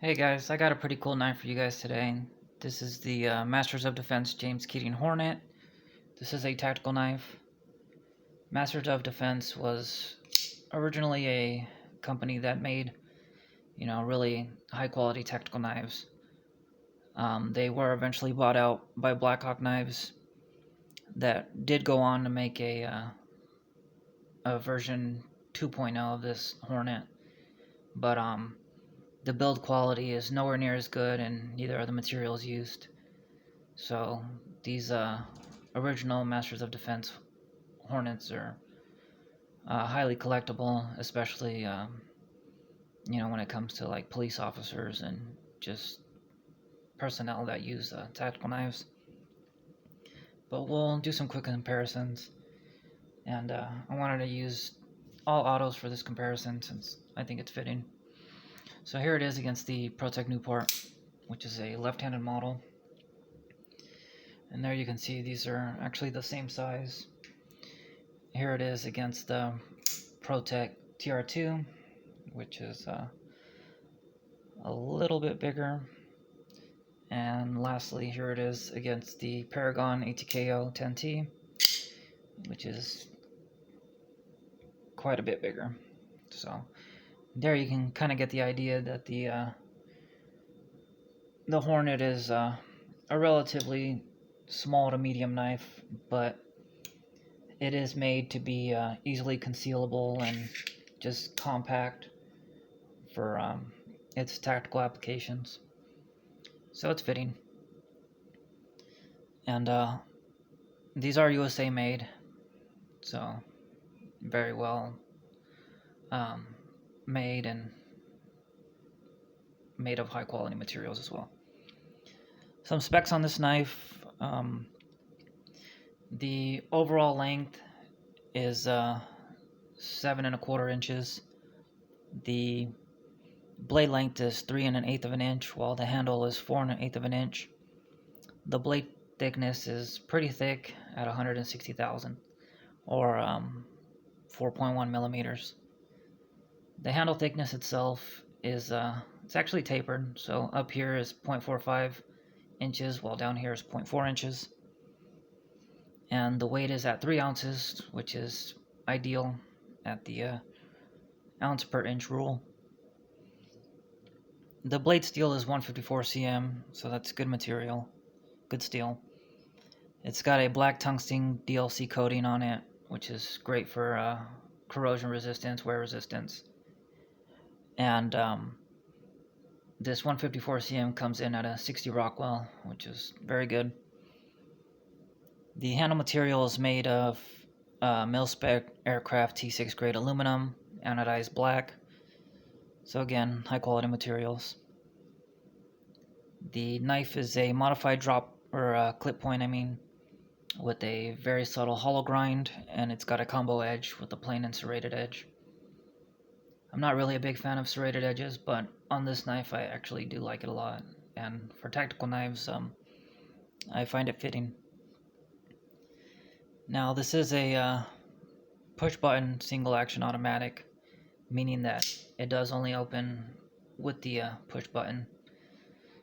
Hey guys, I got a pretty cool knife for you guys today. This is the Masters of Defense Keating Hornet. This is a tactical knife. Masters of Defense was originally a company that made, really high quality tactical knives. They were eventually bought out by Blackhawk Knives that did go on to make a version 2.0 of this Hornet. But the build quality is nowhere near as good, and neither are the materials used. So these original Masters of Defense Hornets are highly collectible, especially when it comes to like police officers and just personnel that use tactical knives. But we'll do some quick comparisons, and I wanted to use all autos for this comparison since I think it's fitting. So here it is against the ProTech Newport, which is a left-handed model. And there you can see these are actually the same size. Here it is against the ProTech TR2, which is a little bit bigger. And lastly, here it is against the Paragon ATKO 10T, which is quite a bit bigger. So there you can kind of get the idea that the Hornet is a relatively small to medium knife, but it is made to be easily concealable and just compact for its tactical applications. So it's fitting. And these are USA made, so very well made and made of high quality materials as well. Some specs on this knife. The overall length is 7¼ inches. The blade length is 3 1/8 of an inch, while the handle is 4 1/8 of an inch. The blade thickness is pretty thick at 160,000, or 4.1 millimeters. The handle thickness itself is it's actually tapered, so up here is 0.45 inches, while down here is 0.4 inches. And the weight is at 3 ounces, which is ideal at the ounce per inch rule. The blade steel is 154 cm, so that's good material, good steel. It's got a black tungsten DLC coating on it, which is great for corrosion resistance, wear resistance. And this 154 cm comes in at a 60 Rockwell, which is very good. The handle material is made of mil-spec aircraft T6 grade aluminum, anodized black. So again, high quality materials. The knife is a modified drop or clip point, with a very subtle hollow grind, and it's got a combo edge with a plain and serrated edge. I'm not really a big fan of serrated edges, but on this knife I actually do like it a lot, and for tactical knives I find it fitting. Now this is a push button single action automatic, meaning that it does only open with the push button.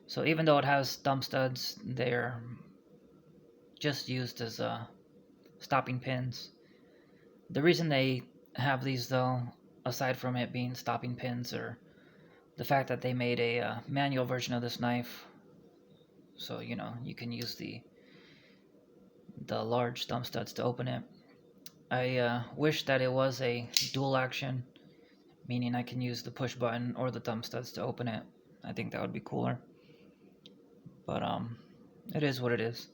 So even though it has thumb studs, they're just used as stopping pins. The reason they have these, though, aside from it being stopping pins, or the fact that they made a manual version of this knife, so you can use the large thumb studs to open it. I wish that it was a dual action, meaning I can use the push button or the thumb studs to open it. I think that would be cooler. But it is what it is.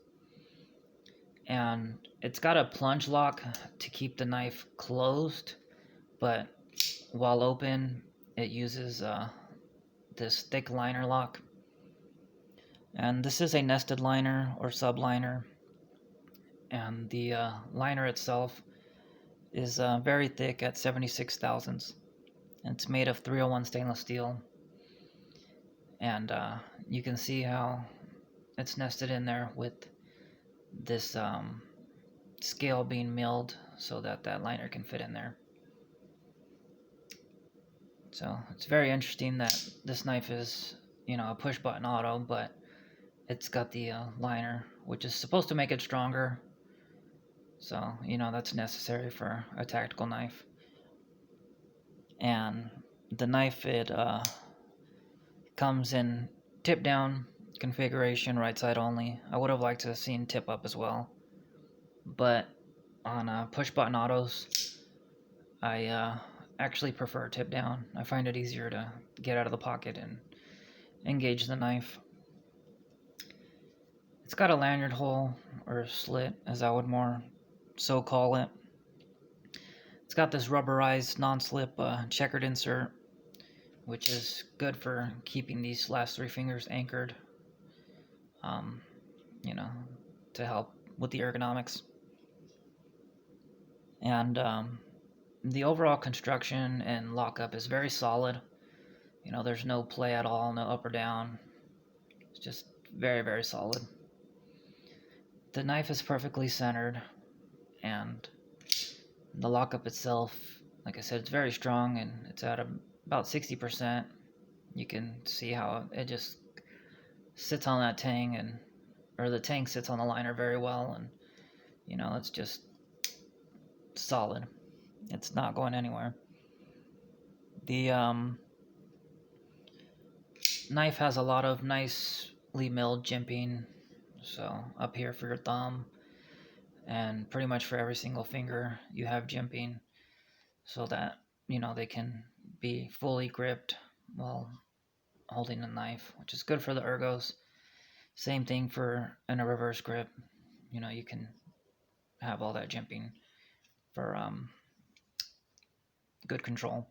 And it's got a plunge lock to keep the knife closed, but while open it uses this thick liner lock. And this is a nested liner or subliner, and the liner itself is very thick at 76 thousandths, and it's made of 301 stainless steel. And you can see how it's nested in there with this scale being milled so that that liner can fit in there. So it's very interesting that this knife is a push button auto, but it's got the liner, which is supposed to make it stronger. So, that's necessary for a tactical knife. And the knife, it comes in tip down configuration, right side only. I would have liked to have seen tip up as well. But on push button autos, I actually prefer tip down. I find it easier to get out of the pocket and engage the knife. It's got a lanyard hole, or slit, as I would more so call it. It's got this rubberized non-slip checkered insert, which is good for keeping these last three fingers anchored, um, to help with the ergonomics. And the overall construction and lockup is very solid. There's no play at all, no up or down. It's just very, very solid. The knife is perfectly centered, and the lockup itself, like I said, it's very strong, and it's at about 60%. You can see how it just sits on that tang, or the tang sits on the liner very well, and it's just solid. It's not going anywhere. The knife has a lot of nicely milled jimping, so up here for your thumb, and pretty much for every single finger you have jimping, so that they can be fully gripped while holding the knife, which is good for the ergos. Same thing for in a reverse grip. You can have all that jimping for good control.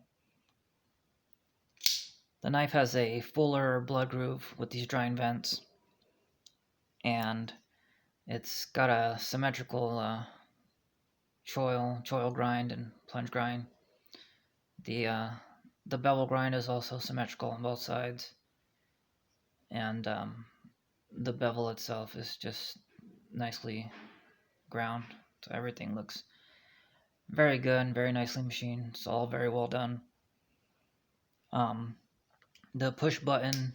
The knife has a fuller blood groove with these drying vents, and it's got a symmetrical choil grind and plunge grind. The bevel grind is also symmetrical on both sides, and the bevel itself is just nicely ground, so everything looks very good and very nicely machined. It's all very well done. The push button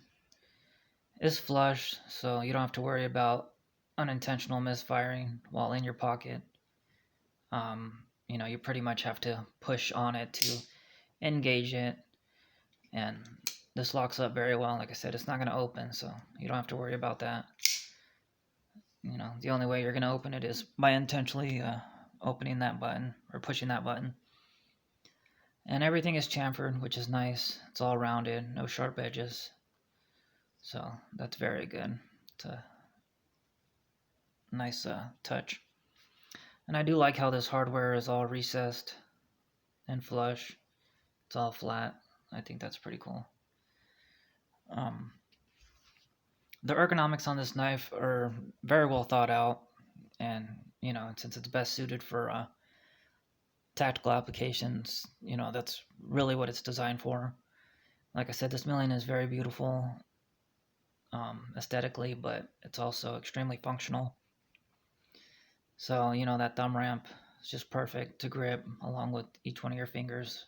is flush, so you don't have to worry about unintentional misfiring while in your pocket. You pretty much have to push on it to engage it, and this locks up very well. Like I said, it's not going to open, so you don't have to worry about that. The only way you're going to open it is by intentionally opening that button or pushing that button. And everything is chamfered, which is nice. It's all rounded, no sharp edges. So that's very good. It's a nice touch. And I do like how this hardware is all recessed and flush. It's all flat. I think that's pretty cool. The ergonomics on this knife are very well thought out, and since it's best suited for tactical applications, that's really what it's designed for. Like I said, this milling is very beautiful aesthetically, but it's also extremely functional. So that thumb ramp is just perfect to grip along with each one of your fingers.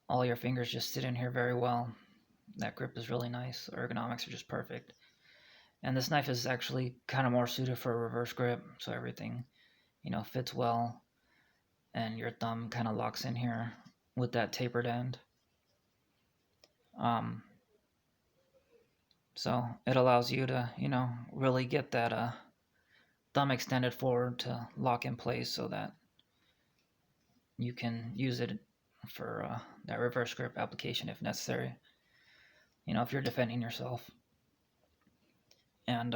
All your fingers just sit in here very well. That grip is really nice. The ergonomics are just perfect. And this knife is actually kind of more suited for a reverse grip, so everything, fits well, and your thumb kind of locks in here with that tapered end. So it allows you to, really get that thumb extended forward to lock in place so that you can use it for that reverse grip application if necessary, if you're defending yourself. And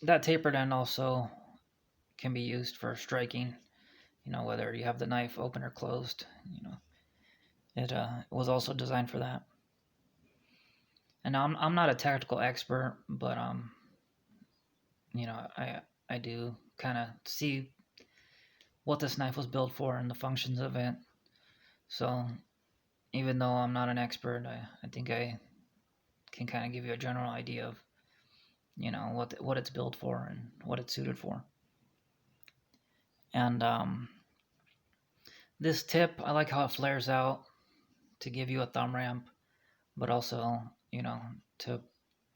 that tapered end also can be used for striking, whether you have the knife open or closed. It was also designed for that. And now I'm not a tactical expert, but I do kind of see what this knife was built for and the functions of it. So even though I'm not an expert, I think I can kind of give you a general idea of what it's built for and what it's suited for. And this tip, I like how it flares out to give you a thumb ramp, but also to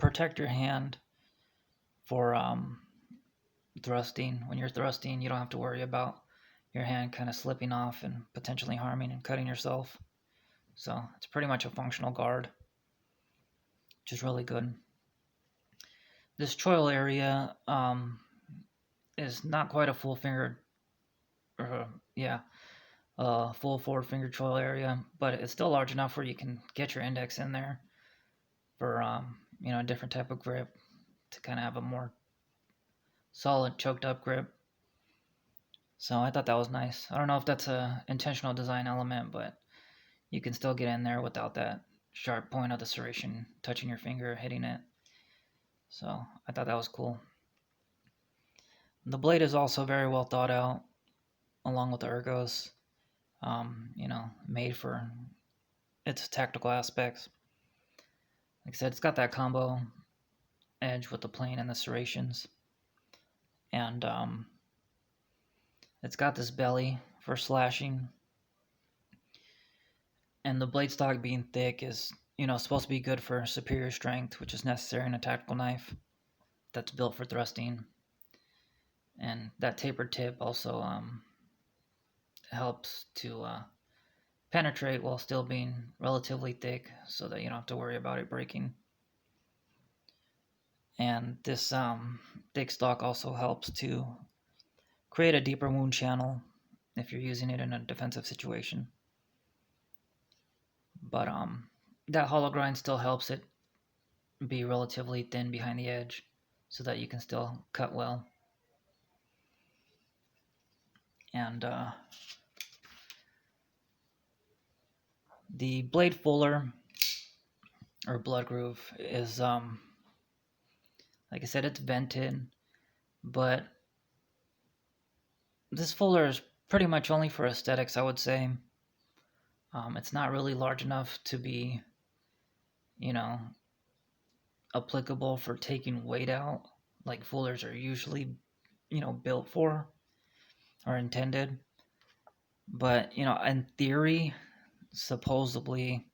protect your hand for thrusting. When you're thrusting, you don't have to worry about your hand kind of slipping off and potentially harming and cutting yourself. So it's pretty much a functional guard, which is really good. This choil area is not quite a full finger, full forward finger choil area, but it's still large enough where you can get your index in there for a different type of grip to kind of have a more solid choked up grip. So I thought that was nice. I don't know if that's a intentional design element, but you can still get in there without that sharp point of the serration touching your finger, hitting it. So I thought that was cool. The blade is also very well thought out, along with the ergos. Made for its tactical aspects. Like I said, it's got that combo edge with the plane and the serrations. And it's got this belly for slashing. And the blade stock being thick is, supposed to be good for superior strength, which is necessary in a tactical knife that's built for thrusting. And that tapered tip also helps to penetrate while still being relatively thick, so that you don't have to worry about it breaking. And this thick stock also helps to create a deeper wound channel if you're using it in a defensive situation. But that hollow grind still helps it be relatively thin behind the edge, so that you can still cut well. And the blade fuller or blood groove is like I said, it's vented, but this fuller is pretty much only for aesthetics, I would say. It's not really large enough to be, applicable for taking weight out, like fullers are usually, built for or intended. But, in theory, supposedly,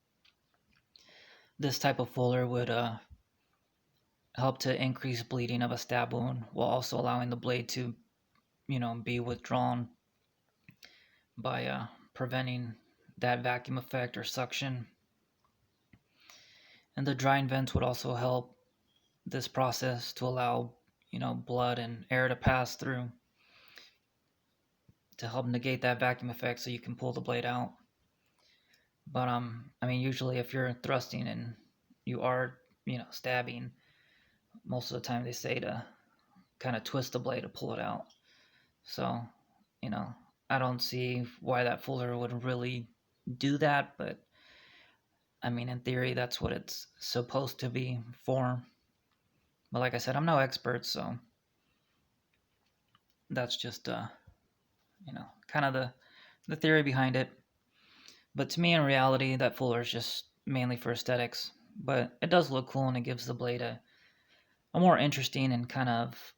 this type of fuller would help to increase bleeding of a stab wound while also allowing the blade to, be withdrawn by preventing that vacuum effect or suction. And the drying vents would also help this process to allow, blood and air to pass through to help negate that vacuum effect so you can pull the blade out. But usually if you're thrusting and you are, stabbing, most of the time they say to kind of twist the blade to pull it out. So, I don't see why that fuller would really do that, but in theory, that's what it's supposed to be for. But like I said, I'm no expert, so that's just, kind of the theory behind it. But to me, in reality, that fuller is just mainly for aesthetics. But it does look cool, and it gives the blade a more interesting and kind of,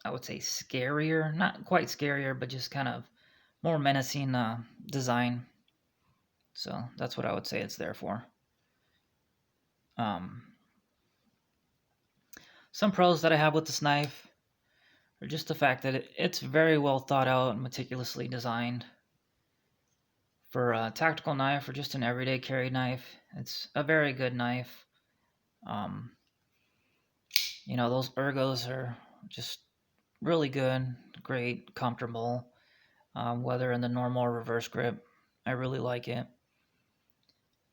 I would say, scarier, not quite scarier, but just kind of more menacing design. So that's what I would say it's there for. Some pros that I have with this knife are just the fact that it's very well thought out and meticulously designed. For a tactical knife or just an everyday carry knife, it's a very good knife. Those ergos are just really good, great, comfortable, whether in the normal or reverse grip. I really like it.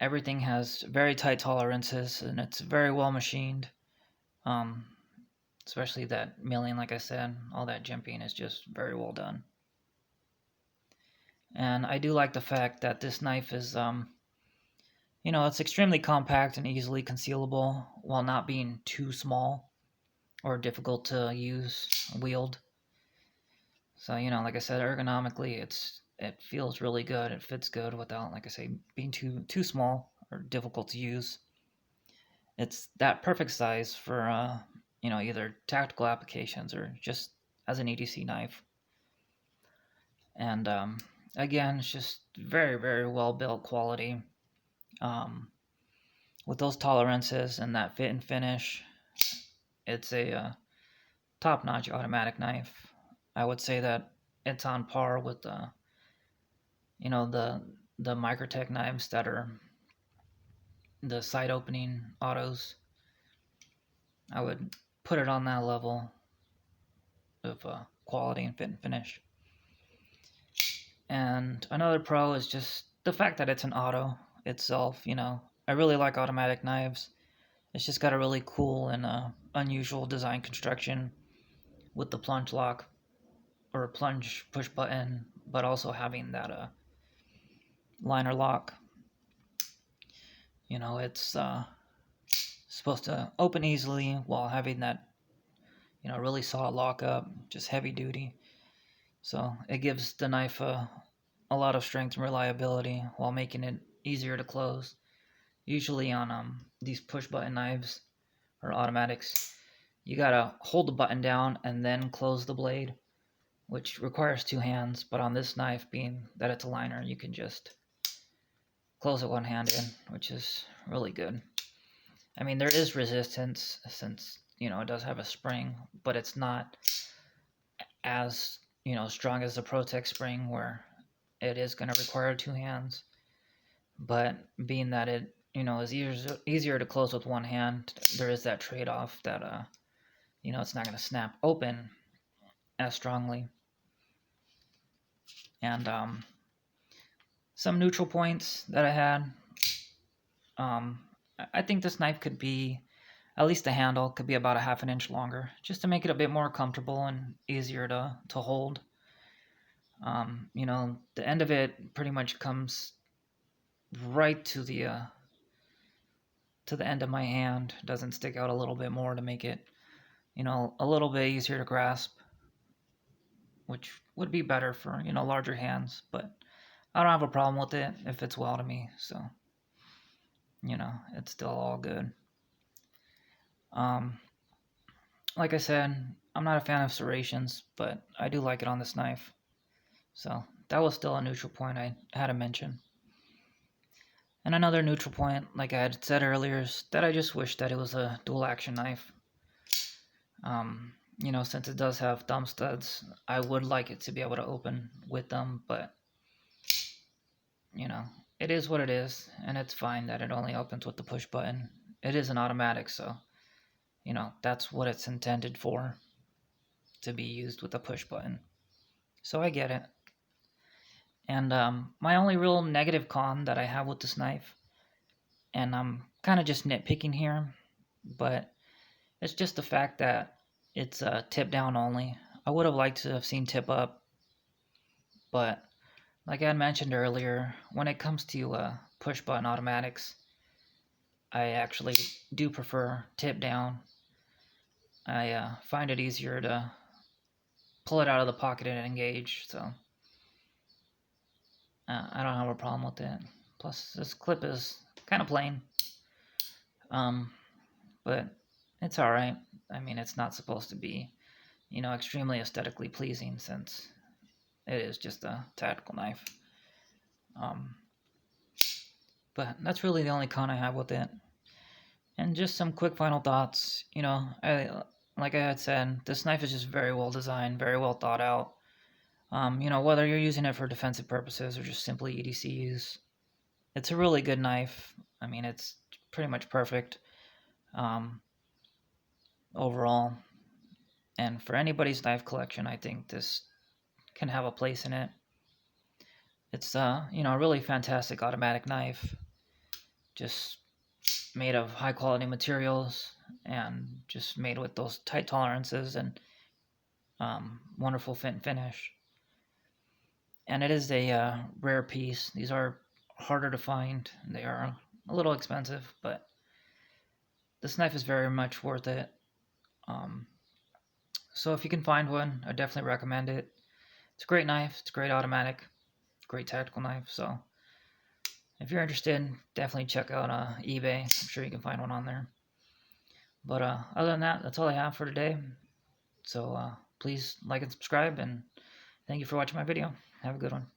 Everything has very tight tolerances, and it's very well machined. Especially that milling, like I said, all that jimping is just very well done. And I do like the fact that this knife is, it's extremely compact and easily concealable while not being too small or difficult to use, wield. So, like I said, ergonomically, it feels really good. It fits good without, like I say, being too small or difficult to use. It's that perfect size for, either tactical applications or just as an EDC knife. And again, it's just very, very well built quality. with those tolerances and that fit and finish, it's a top-notch automatic knife. I would say that it's on par with the Microtech knives that are the side opening autos. I would put it on that level of quality and fit and finish. And another pro is just the fact that it's an auto itself. I really like automatic knives. It's just got a really cool and unusual design construction with the plunge lock or plunge push button, but also having that liner lock. It's supposed to open easily while having that really solid lockup, just heavy duty. So it gives the knife a lot of strength and reliability while making it easier to close. Usually on these push button knives or automatics, you gotta hold the button down and then close the blade, which requires two hands. But on this knife, being that it's a liner, you can just close it one-handed, which is really good. I mean, there is resistance since it does have a spring, but it's not as strong as the ProTech spring where it is going to require two hands. But being that it is easier to close with one hand, there is that trade-off that it's not going to snap open as strongly. And some neutral points that I had. I think this knife could be, at least the handle could be about a half an inch longer, just to make it a bit more comfortable and easier to hold. The end of it pretty much comes right to the end of my hand. Doesn't stick out a little bit more to make it, a little bit easier to grasp, which would be better for, larger hands. But I don't have a problem with it if it's well to me, so, it's still all good. Like I said, I'm not a fan of serrations, but I do like it on this knife. So that was still a neutral point I had to mention. And another neutral point, like I had said earlier, is that I just wish that it was a dual action knife. Since it does have thumb studs, I would like it to be able to open with them, but it is what it is, and it's fine that it only opens with the push button. It is an automatic, so that's what it's intended for, to be used with a push button. So I get it. And my only real negative con that I have with this knife, and I'm kind of just nitpicking here, but it's just the fact that it's tip down only. I would have liked to have seen tip up, but like I had mentioned earlier, when it comes to push button automatics, I actually do prefer tip down. I find it easier to pull it out of the pocket and engage, so I don't have a problem with it. Plus, this clip is kind of plain, but it's alright. I mean, it's not supposed to be, extremely aesthetically pleasing since it is just a tactical knife. But that's really the only con I have with it. And just some quick final thoughts. Like I had said, this knife is just very well designed, very well thought out. Whether you're using it for defensive purposes or just simply EDC use, it's a really good knife. I mean, it's pretty much perfect overall. And for anybody's knife collection, I think this can have a place in it. It's a really fantastic automatic knife, just made of high quality materials and just made with those tight tolerances and wonderful fit and finish. And it is a rare piece. These are harder to find. They are a little expensive, but this knife is very much worth it. So if you can find one, I definitely recommend it. It's a great knife. It's a great automatic, great tactical knife. So if you're interested, definitely check out eBay. I'm sure you can find one on there. But other than that, that's all I have for today. So please like and subscribe, and thank you for watching my video. Have a good one.